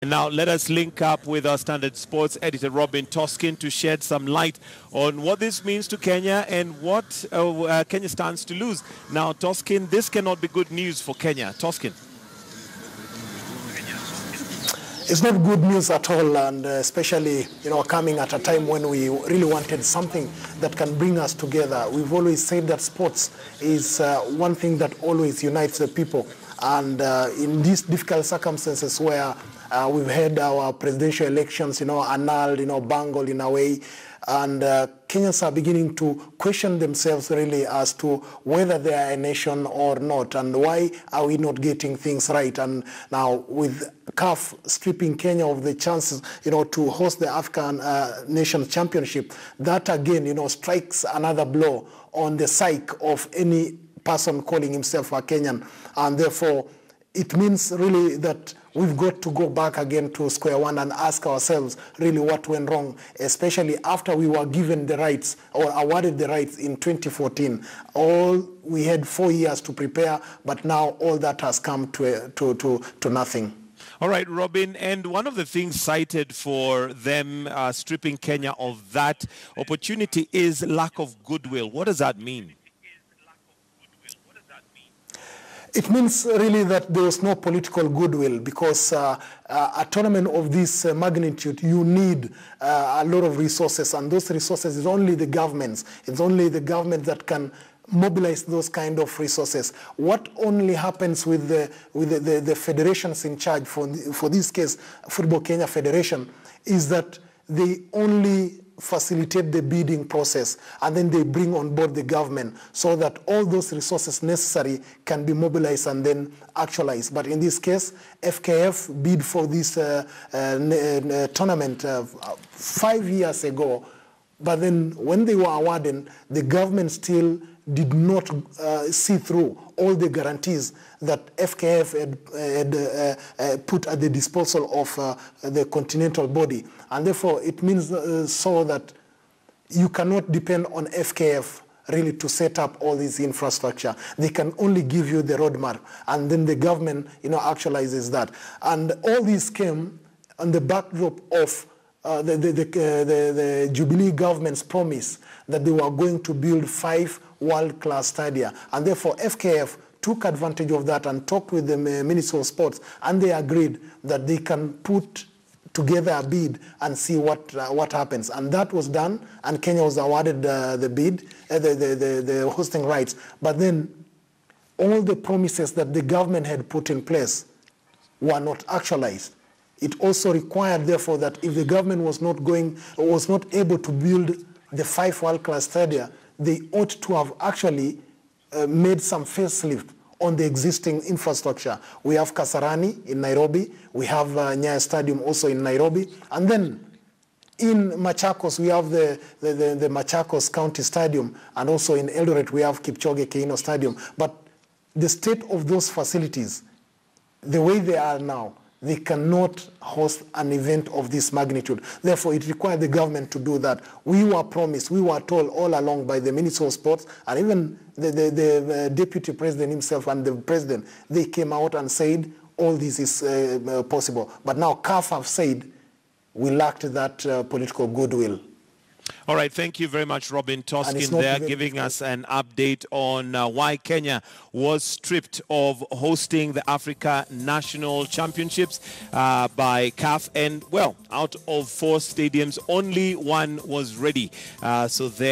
And now let us link up with our Standard Sports editor Robin Toskin to shed some light on what this means to Kenya and what Kenya stands to lose. Now, Toskin, this cannot be good news for Kenya. Toskin. It's not good news at all, and especially, coming at a time when we really wanted something that can bring us together. We've always said that sports is one thing that always unites the people, and in these difficult circumstances where we've had our presidential elections, annulled, bungled in a way, and Kenyans are beginning to question themselves really as to whether they are a nation or not, and why are we not getting things right. And now with CAF stripping Kenya of the chances, to host the African Nations Championship, that again, strikes another blow on the psyche of any person calling himself a Kenyan, and therefore it means really that we've got to go back again to square one and ask ourselves really what went wrong, especially after we were given the rights or awarded the rights in 2014. We had 4 years to prepare, but now all that has come to nothing. All right, Robin, and one of the things cited for them stripping Kenya of that opportunity is lack of goodwill. What does that mean? It means really that there was no political goodwill, because a tournament of this magnitude, you need a lot of resources, and those resources is only the governments. It's only the government that can mobilize those kind of resources. What only happens with the federations in charge, for this case, Football Kenya Federation, is that they only facilitate the bidding process, and then they bring on board the government so that all those resources necessary can be mobilized and then actualized. But in this case, FKF bid for this tournament 5 years ago, but then when they were awarded, the government still did not see through all the guarantees that FKF had put at the disposal of the continental body. And therefore, it means so that you cannot depend on FKF really to set up all this infrastructure. They can only give you the roadmap, and then the government, actualizes that. And all this came on the backdrop of the Jubilee government's promise that they were going to build 5 world-class stadia, and therefore FKF took advantage of that and talked with the Minister of Sports, and they agreed that they can put together a bid and see what happens. And that was done, and Kenya was awarded the bid, the hosting rights. But then all the promises that the government had put in place were not actualized. It also required, therefore, that if the government was not able to build the 5 world-class stadia, they ought to have actually made some facelift on the existing infrastructure. We have Kasarani in Nairobi, we have Nyayo Stadium also in Nairobi, and then in Machakos we have the Machakos County Stadium, and also in Eldoret we have Kipchoge Keino Stadium. But the state of those facilities, the way they are now, they cannot host an event of this magnitude. Therefore, it required the government to do that. We were promised, we were told all along by the Minister of Sports, and even the Deputy President himself and the President, they came out and said all this is possible. But now CAF have said we lacked that political goodwill. All right, thank you very much, Robin Toskin, there giving us an update on why Kenya was stripped of hosting the Africa National Championships by CAF. And, well, out of 4 stadiums, only one was ready. So there.